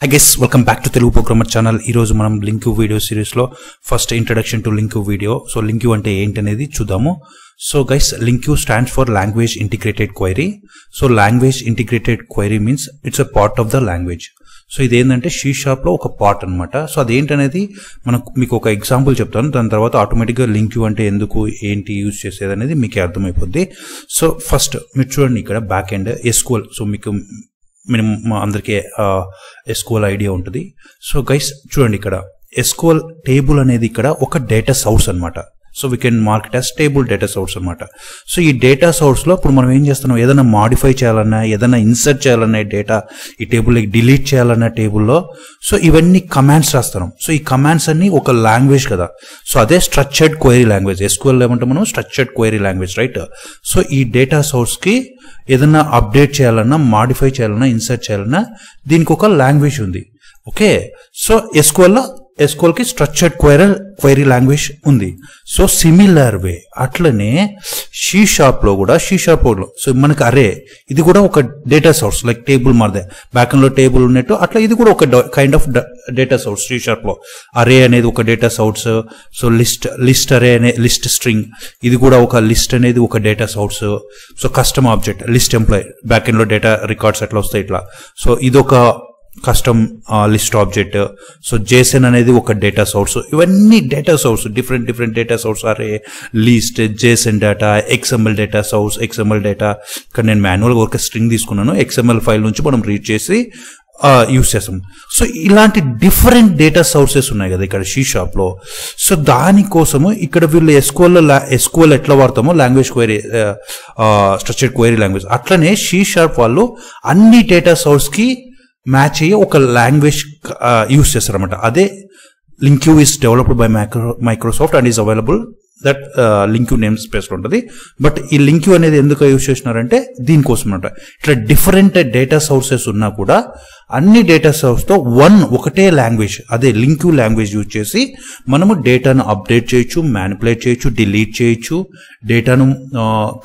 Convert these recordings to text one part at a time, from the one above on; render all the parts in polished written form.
I guess welcome back to Telugu Programmer channel. ఈ రోజు మనం LINQ వీడియో సిరీస్ లో first introduction to LINQ video. So LINQ అంటే ఏంటి అనేది చూద్దాము. So guys, LINQ stands for language integrated query. So language integrated query means it's a part of the language. So ఇదేంటంటే C# లో ఒక part అనమాట. So అదేంటనేది మీకు ఒక ఎగ్జాంపుల్ చెప్తాను. దాని తర్వాత ఆటోమేటిక్గా LINQ అంటే ఎందుకు, ఏంటి, యూజ్ చేసేది అనేది మీకు అర్థమైపోద్ది. సో ఫస్ట్ మీరు చూడండి, ఇక్కడ బ్యాక్ ఎండ్ SQL. సో మీకు మినిమం అందరికీ SQL ఐడియా ఉంటుంది. సో గైస్ చూడండి, ఇక్కడ SQL టేబుల్ అనేది ఇక్కడ ఒక డేటా సోర్స్ అనమాట. So we can mark it as table data source అనమాట. సో ఈ డేటా సోర్స్లో ఇప్పుడు మనం ఏం చేస్తున్నాం, ఏదైనా మాడిఫై చేయాలన్నా, ఏదైనా ఇన్సర్ట్ చేయాలన్నా డేటా ఈ టేబుల్కి డిలీట్ చేయాలన్న టేబుల్లో, సో ఇవన్నీ కమాండ్స్ రాస్తున్నాం. సో ఈ కమాండ్స్ అన్ని ఒక లాంగ్వేజ్ కదా. సో అదే స్ట్రక్చర్డ్ క్వైరీ లాంగ్వేజ్. SQL ఏమంటే మనం structured query language, right? So ఈ డేటా సోర్స్కి ఏదన్నా అప్డేట్ చేయాలన్నా, మాడిఫై చేయాలన్నా, ఇన్సర్ట్ చేయాలన్నా దీనికి ఒక లాంగ్వేజ్ ఉంది. ఓకే, సో SQL కి స్ట్రక్చర్డ్ క్వైరీ లాంగ్వేజ్ ఉంది. సో సిమిలర్ వే అట్లనే C# లో కూడా సో మనకి అరే ఇది కూడా ఒక డేటా సోర్స్, లైక్ టేబుల్ మారదే బ్యాక్ ఎండ్ లో టేబుల్ ఉన్నట్టు అట్లా ఇది కూడా ఒక kind of data source. C# లో అరే అనేది ఒక డేటా సోర్స్. సో లిస్ట్ అరే అనే లిస్ట్ స్ట్రింగ్, ఇది కూడా ఒక లిస్ట్ అనేది ఒక data source. So custom object list employee, back end లో డేటా రికార్డ్స్ ఎట్లా వస్తాయి ఇట్లా. సో ఇదొక custom list object. So JSON అనేది ఒక డేటా సోర్స్. ఇవన్నీ data source, different data source. Array list, JSON data, XML data source, XML data. ఇక్కడ నేను మాన్యువల్గా ఒక స్ట్రింగ్ తీసుకున్నాను, XML ఫైల్ నుంచి మనం రీడ్ చేసి యూస్ చేస్తాం. సో ఇలాంటి డిఫరెంట్ డేటా సోర్సెస్ ఉన్నాయి కదా ఇక్కడ C# లో. సో దానికోసము ఇక్కడ వీళ్ళు SQL ఎట్లా వాడతామో language query, structured query language, అట్లనే C# వాళ్ళు అన్ని డేటా సోర్స్ కి మ్యాచ్ అయ్యి ఒక లాంగ్వేజ్ యూస్ చేస్తారన్నమాట. అదే LINQ is developed by Microsoft and is available that LINQ name space లో ఉంటుంది. బట్ ఈ LINQ అనేది ఎందుకు యూజ్ చేసినారంటే దీనికోసం అనమాట. ఇట్లా డిఫరెంట్ డేటా సోర్సెస్ ఉన్నా కూడా అన్ని డేటా సోర్స్ తో ఒకటే లాంగ్వేజ్, అదే LINQ లాంగ్వేజ్ యూజ్ చేసి మనము డేటాను అప్డేట్ చేయొచ్చు, మ్యానిపులేట్ చేయొచ్చు, డిలీట్ చేయొచ్చు, డేటాను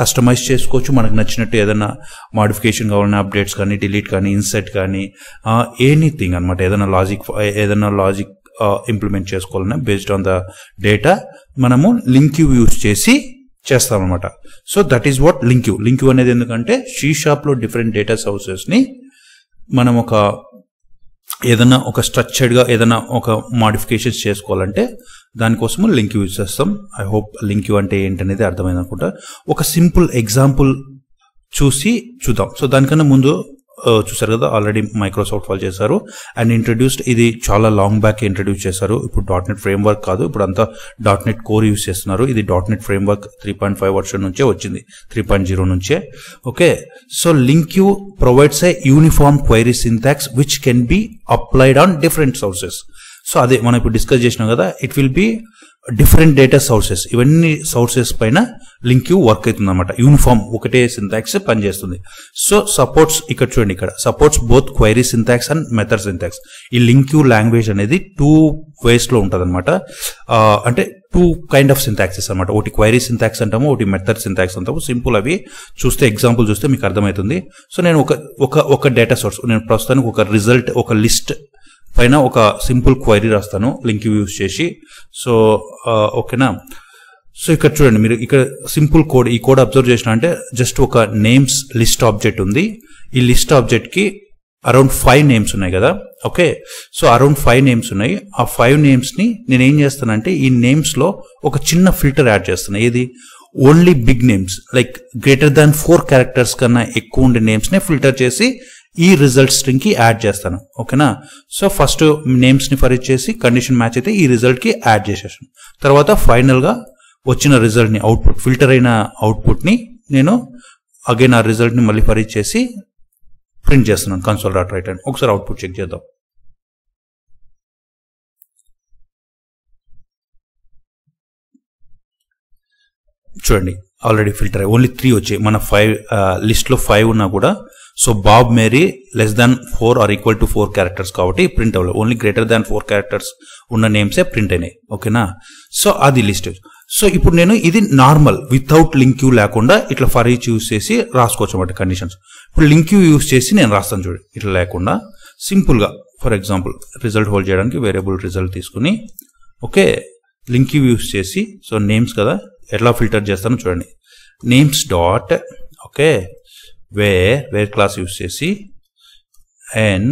కస్టమైజ్ చేసుకోవచ్చు. మనకు నచ్చినట్టు ఏదైనా మాడిఫికేషన్ కావాలన్నా, అప్డేట్స్ కానీ, డిలీట్ కానీ, ఇన్సర్ట్ కానీ, ఎనీథింగ్ అనమాట. ఏదైనా లాజిక్ ఇంప్లిమెంట్ చేసుకోవాలన్నా బేస్డ్ ఆన్ ద డేటా మనము LINQ యూజ్ చేసి చేస్తామన్నమాట. So that is what LINQ అనేది. ఎందుకంటే C# లో డిఫరెంట్ డేటా సోర్సెస్ ని మనం ఏదైనా ఒక స్ట్రక్చర్డ్ గా ఏదైనా ఒక మాడిఫికేషన్స్ చేసుకోవాలంటే దానికోసము LINQ యూజ్ చేస్తాం. ఐ హోప్ LINQ అంటే ఏంటనేది అర్థమైంది అనుకుంటా. ఒక సింపుల్ ఎగ్జాంపుల్ చూద్దాం. సో దానికన్నా ముందు చూసారు కదా, ఆల్రెడీ మైక్రోసాఫ్ట్ వాళ్ళు చేశారు అండ్ ఇంట్రడ్యూస్డ్. ఇది చాలా లాంగ్ బ్యాక్ ఇంట్రడ్యూస్ చేశారు. ఇప్పుడు .NET ఫ్రేమ్వర్క్ కాదు, ఇప్పుడు అంతా .NET కోర్ యూజ్ చేస్తున్నారు. ఇది .NET ఫ్రేమ్వర్క్ 3.5 వర్షన్ నుంచే వచ్చింది, 3.0 నుంచే. Okay, so LINQ provides a uniform query syntax which can be applied on different sources. So అదే మనం ఇప్పుడు డిస్కస్ చేసినాం కదా, it will be different data sources. ఇవన్నీ సోర్సెస్ పైన LINQ వర్క్ అవుతుంది అనమాట. యూనిఫామ్ ఒకటే సింటాక్స్ పనిచేస్తుంది. సో సపోర్ట్స్, ఇక్కడ చూడండి, ఇక్కడ supports both query syntax and method syntax. ఈ LINQ లాంగ్వేజ్ అనేది 2 ways లో ఉంటుంది అనమాట. అంటే 2 కైండ్ ఆఫ్ సింటాక్సెస్ అనమాట. ఒకటి క్వైరీ సింటాక్స్ అంటాము, ఒకటి మెథడ్ సింటాక్స్ అంటాము. సింపుల్ అవి చూస్తే, ఎగ్జాంపుల్ చూస్తే మీకు అర్థమవుతుంది. సో నేను ఒక డేటా సోర్స్, నేను ప్రస్తుతానికి ఒక రిజల్ట్, ఒక లిస్ట్ పైన ఒక సింపుల్ క్వైరీ రాస్తాను LINQ యూజ్ చేసి. సో ఓకేనా. సో ఇక్కడ చూడండి, మీరు ఇక్కడ సింపుల్ కోడ్, ఈ కోడ్ అబ్జర్వ్ చేసిన అంటే జస్ట్ ఒక నేమ్స్ లిస్ట్ ఆబ్జెక్ట్ ఉంది. ఈ లిస్ట్ ఆబ్జెక్ట్ కి అరౌండ్ 5 నేమ్స్ ఉన్నాయి కదా. ఓకే, సో అరౌండ్ 5 నేమ్స్ ఉన్నాయి. ఆ 5 నేమ్స్ ని నేను ఏం చేస్తానంటే ఈ నేమ్స్ లో ఒక చిన్న ఫిల్టర్ యాడ్ చేస్తాను. ఏది? Only big names, like greater than 4 characters కన్నా ఎక్కువ ఉండే నేమ్స్ నే ఫిల్టర్ చేసి ఈ రిజల్ట్ స్ట్రింగ్ కి యాడ్ చేస్తాను. ఓకేనా. సో ఫస్ట్ నేమ్స్ ని ఫర్ ఇచ్చేసి కండిషన్ మ్యాచ్ అయితే ఈ రిజల్ట్ కి యాడ్ చేసేసాను. తర్వాత ఫైనల్ గా వచ్చిన రిజల్ట్ ని, అవుట్పుట్, ఫిల్టర్ అయిన అవుట్పుట్ ని నేను అగైన్ ఆ రిజల్ట్ ని మళ్ళీ ఫర్ ఇచ్చేసి ప్రింట్ చేస్తున్నాను console.write అని. ఒకసారి అవుట్పుట్ చెక్ చేద్దాం. చూడండి, ఆల్రెడీ ఫిల్టర్ అయ్యి ఓన్లీ 3 వచ్చాయి. మన 5 లిస్ట్ లో 5 ఉన్నా కూడా. So Bob Mary less than 4 or equal to 4 characters కాబట్టి ప్రింట్ అవ్వలేదు. ఓన్లీ గ్రేటర్ దాన్ 4 క్యారెక్టర్స్ ఉన్న నేమ్సే ప్రింట్ అయినాయి. ఓకేనా. సో అది లిస్ట్. సో ఇప్పుడు నేను ఇది నార్మల్ వితౌట్ LINQ లేకుండా ఇట్లా ఫర్ ఈచ్ యూజ్ చేసి రాసుకోవచ్చు అన్నమాట కండిషన్స్. ఇప్పుడు LINQ యూజ్ చేసి నేను రాస్తాను చూడండి, ఇట్లా లేకుండా సింపుల్ గా ఫర్ ఎగ్జాంపుల్ రిజల్ట్ హోల్డ్ చేయడానికి వేరియబుల్ రిజల్ట్ తీసుకుని ఓకే లింక్ యూస్ చేసి సో నేమ్స్ కదా ఎట్లా ఫిల్టర్ చేస్తానో చూడండి names dot okay where class use చేసి and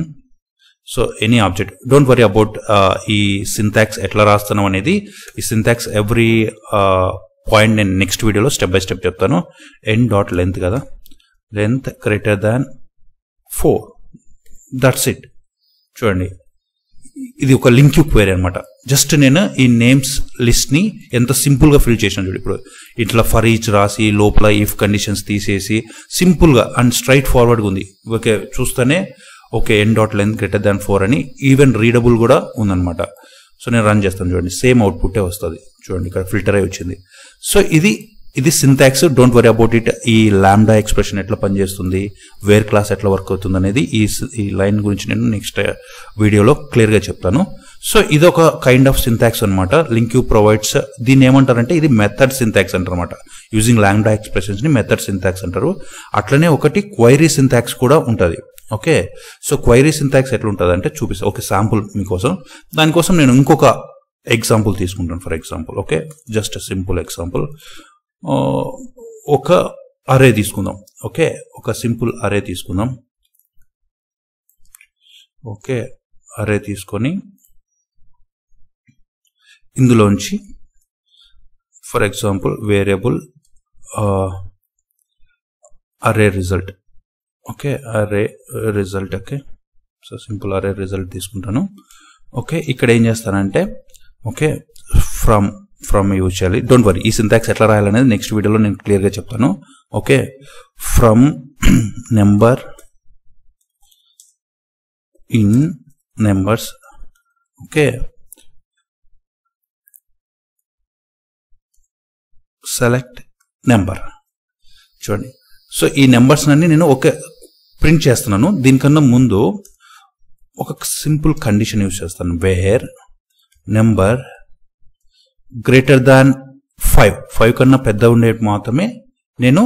so any object don't worry about ఈ సింటాక్స్ ఎట్లా రాస్తున్నాం అనేది ఈ సింటాక్స్ ఎవ్రీ పాయింట్ నేను నెక్స్ట్ వీడియోలో స్టెప్ బై స్టెప్ చెప్తాను ఎన్ డాట్ లెంత్ కదా length greater than 4 that's it చూడండి ఇది ఒక లింక్ క్వెరీ అనమాట జస్ట్ నేను ఈ నేమ్స్ లిస్ట్ ని ఎంత సింపుల్ గా ఫిల్ చేసాను చూడు ఇప్పుడు ఇట్లా ఫర్ ఈచ్ రాసి లోపల ఇఫ్ కండిషన్స్ తీసేసి సింపుల్ గా అండ్ స్ట్రైట్ ఫార్వర్డ్ ఉంది ఓకే చూస్తేనే ఓకే ఎన్ డాట్ లెంత్ గ్రేటర్ దాన్ 4 అని ఈవెన్ రీడబుల్ కూడా ఉందన్నమాట సో నేను రన్ చేస్తాను చూడండి సేమ్ అవుట్పుట్టే వస్తుంది చూడండి ఇక్కడ ఫిల్టర్ అయి వచ్చింది సో ఇది syntax don't worry about it ఈ లాంబ్డా ఎక్స్ప్రెషన్ ఎట్లా పనిచేస్తుంది వేర్ క్లాస్ ఎట్లా వర్క్ అవుతుంది అనేది ఈ లైన్ గురించి నేను నెక్స్ట్ వీడియోలో క్లియర్ గా చెప్తాను సో ఇది ఒక కైండ్ ఆఫ్ సింటాక్స్ అనమాట లింక్ యూ ప్రొవైడ్స్ దీన్ని ఏమంటారంటే ఇది మెథడ్ సింటాక్స్ అంటారు అనమాట యూజింగ్ లాంబ్డా ఎక్స్ప్రెషన్స్ ని మెథడ్ సింటాక్స్ అంటారు అట్లనే ఒకటి క్వైరీ సింటాక్స్ కూడా ఉంటుంది ఓకే సో క్వైరీ సింటాక్స్ ఎట్లా ఉంటుంది అంటే చూపిస్తా ఓకే శాంపుల్ మీకోసం దానికోసం నేను ఇంకొక ఎగ్జాంపుల్ తీసుకుంటాను for example okay just simple example ఒక అరే తీసుకుందాం ఓకే ఒక సింపుల్ అరే తీసుకుందాం ఓకే అరే తీసుకొని ఇందులోంచి ఫర్ ఎగ్జాంపుల్ వేరియబుల్ అరే రిజల్ట్ ఓకే అరే రిజల్ట్ ఓకే సో సింపుల్ అరే రిజల్ట్ తీసుకుంటాను ఓకే ఇక్కడ ఏం చేస్తానంటే ఓకే ఫ్రమ్ యూజ్ చేయాలి డోంట్ వరీ ఈ సింటాక్స్ ఎట్లా రాయాలనేది నెక్స్ట్ వీడియోలో నేను క్లియర్గా చెప్తాను okay from number in numbers okay select number చూడండి సో ఈ నెంబర్స్ అన్ని నేను ఓకే ప్రింట్ చేస్తున్నాను దీనికన్నా ముందు ఒక సింపుల్ కండిషన్ యూజ్ చేస్తాను వేర్ నెంబర్ గ్రేటర్ దాన్ 5 కన్నా పెద్ద ఉండేది మాత్రమే నేను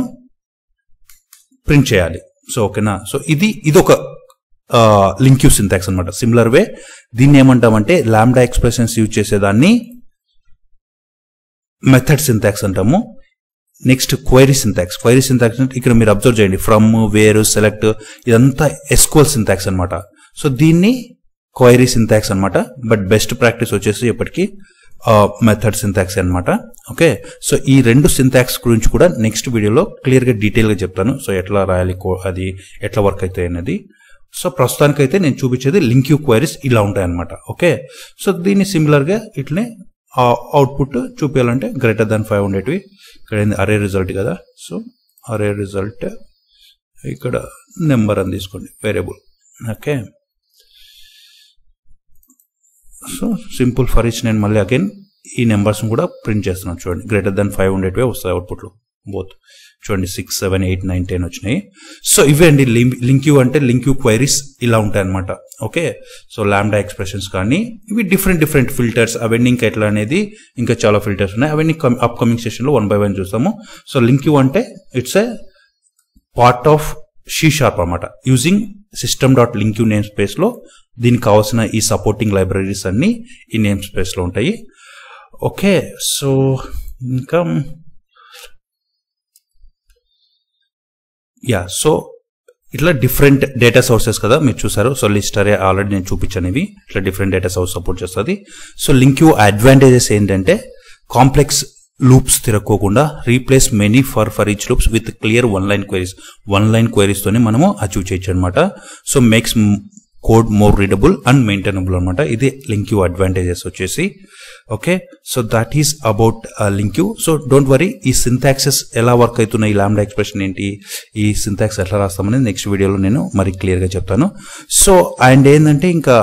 ప్రింట్ చేయాలి సో ఓకేనా సో ఇది ఒక లింక్ యూ సింటాక్స్ అనమాట సిమిలర్ వే దీన్ని ఏమంటామంటే లాంబ్డా ఎక్స్ప్రెషన్స్ యూజ్ చేసేదాన్ని మెథడ్ సింటాక్స్ అంటాము నెక్స్ట్ క్వైరీ సింటాక్స్ ఇక్కడ మీరు అబ్జర్వ్ చేయండి ఫ్రమ్ వేర్ సెలెక్ట్ ఇదంతా ఎస్క్యూఎల్ సింటాక్స్ అనమాట సో దీన్ని క్వైరీ సింటాక్స్ అనమాట బట్ బెస్ట్ ప్రాక్టీస్ వచ్చేసి ఎప్పటికీ మెథడ్ సింటాక్స్ అనమాట ఓకే సో ఈ రెండు సింటాక్స్ గురించి కూడా నెక్స్ట్ వీడియోలో క్లియర్ గా డీటెయిల్ గా చెప్తాను సో ఎట్లా రాయాలి అది ఎట్లా వర్క్ అవుతాయి అనేది సో ప్రస్తుతానికైతే నేను చూపించేది లింక్ యూ క్వైరీస్ ఇలా ఉంటాయి అనమాట ఓకే సో దీన్ని సిమిలర్ గా ఇట్లనే అవుట్పుట్ చూపించాలంటే గ్రేటర్ దాన్ 5 ఉండేటివి ఇక్కడ అరే రిజల్ట్ కదా సో అరే రిజల్ట్ ఇక్కడ నెంబర్ అని తీసుకోండి variable okay so simple for each నేను మళ్ళీ అగైన్ ఈ నెంబర్స్ కూడా ప్రింట్ చేస్తున్నాను చూడండి గ్రేటర్ దాన్ 5 ఉండేటివే వస్తాయి అవుట్పుట్లో బోత్ చూడండి 6 7 8 9 10 వచ్చినాయి సో ఇవే అండి లింక్ యూ అంటే లింక్ యూ క్వైరీస్ ఇలా ఉంటాయి అనమాట ఓకే సో లాంబ్డా ఎక్స్ప్రెషన్స్ కానీ ఇవి డిఫరెంట్ ఫిల్టర్స్ అవన్నీ ఇంకా ఎట్లా అనేది ఇంకా చాలా ఫిల్టర్స్ ఉన్నాయి అవన్నీ అప్కమింగ్ సెషన్ లో 1 by 1 చూస్తాము సో లింక్ యూ అంటే it's a part of C# అనమాట యూజింగ్ system.linq నేమ్ స్పేస్ లో దీనికి కావాల్సిన ఈ సపోర్టింగ్ లైబ్రరీస్ అన్ని ఈ నేమ్ స్పేస్ లో ఉంటాయి ఓకే సో ఇంకా సో ఇట్లా డిఫరెంట్ డేటా సోర్సెస్ కదా మీరు చూసారు సో లిస్ట్ అరే ఆల్రెడీ నేను చూపించాను ఇవి ఇట్లా డిఫరెంట్ డేటా సోర్స్ సపోర్ట్ చేస్తుంది సో లింక్ యూ అడ్వాంటేజెస్ ఏంటంటే కాంప్లెక్స్ లూప్స్ తిరగకోకుండా replace many for each loops with clear one line queries తోనే మనము అచీవ్ చేయొచ్చు అనమాట so makes code more readable and maintainable అనమాట ఇది లింక్ యూ అడ్వాంటేజెస్ వచ్చేసి okay so that is about LINQ you so don't worry ఈ syntaxes ఎలా work అవుతున్నాయి ఈ లాంబ్డా ఎక్స్ప్రెషన్ ఏంటి ఈ సింటాక్స్ ఎట్లా రాస్తామనేది నెక్స్ట్ వీడియోలో నేను మరి క్లియర్ గా చెప్తాను సో అండ్ ఏంటంటే ఇంకా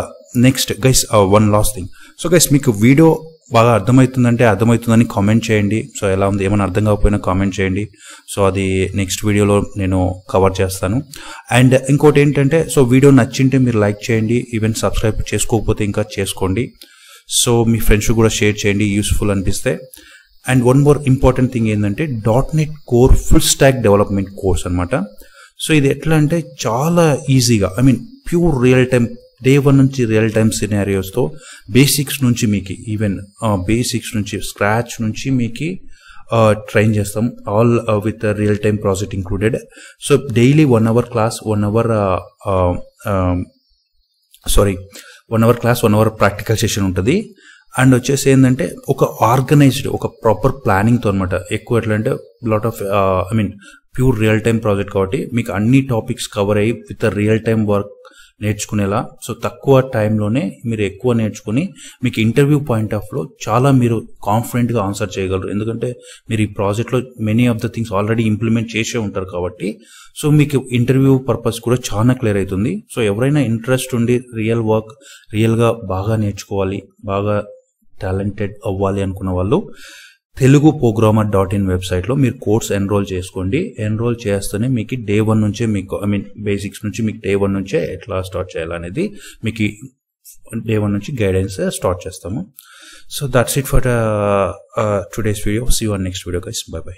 next guys one last thing so guys మీకు వీడియో బాగా అర్థమవుతుందని కామెంట్ చేయండి సో ఎలా ఉంది ఏమైనా అర్థం కాకపోయినా కామెంట్ చేయండి సో అది నెక్స్ట్ వీడియోలో నేను కవర్ చేస్తాను అండ్ ఇంకోటి ఏంటంటే సో వీడియో నచ్చింటే మీరు లైక్ చేయండి ఈవెన్ సబ్స్క్రైబ్ చేసుకోకపోతే ఇంకా చేసుకోండి సో మీ ఫ్రెండ్స్ కూడా షేర్ చేయండి యూస్ఫుల్ అనిపిస్తే and one more important thing ఏంటంటే .NET core full stack development course అనమాట సో ఇది ఎట్లా అంటే చాలా ఈజీగా ప్యూర్ రియల్ టైం డే 1 నుంచి రియల్ టైమ్ సినారియోస్తో బేసిక్స్ నుంచి మీకు ఈవెన్ బేసిక్స్ నుంచి స్క్రాచ్ నుంచి మీకు ట్రైన్ చేస్తాం, all with real time project included. So daily 1 hour class, 1 hour class, 1 hour practical session ఉంటుంది. అండ్ వచ్చేసి ఏంటంటే ఒక ఆర్గనైజ్డ్, ఒక ప్రాపర్ ప్లానింగ్తో అనమాట. ఎక్కువ ఎట్లా అంటే lot of pure real time project కాబట్టి మీకు అన్ని టాపిక్స్ కవర్ అయ్యి విత్ రియల్ టైమ్ వర్క్ నేర్చుకునేలా. సో తక్కువ టైంలోనే మీరు ఎక్కువ నేర్చుకుని మీకు ఇంటర్వ్యూ పాయింట్ ఆఫ్ లో చాలా మీరు కాన్ఫిడెంట్గా ఆన్సర్ చేయగలరు. ఎందుకంటే మీరు ఈ ప్రాజెక్ట్లో many of the things already implement చేసే ఉంటారు కాబట్టి. సో మీకు ఇంటర్వ్యూ పర్పస్ కూడా చాలా క్లియర్ అవుతుంది. సో ఎవరైనా ఇంట్రెస్ట్ ఉండి రియల్ వర్క్ రియల్గా బాగా నేర్చుకోవాలి, బాగా టాలెంటెడ్ అవ్వాలి అనుకున్న వాళ్ళు teluguprogrammer.in వెబ్సైట్లో మీరు కోర్స్ ఎన్రోల్ చేసుకోండి. ఎన్రోల్ చేస్తేనే మీకు డే 1 నుంచే మీకు బేసిక్స్ నుంచి మీకు డే 1 నుంచే ఎట్లా స్టార్ట్ చేయాలనేది మీకు డే 1 నుంచి గైడెన్స్ స్టార్ట్ చేస్తాము. So that's it for today's video. See you on next video guys. Bye by.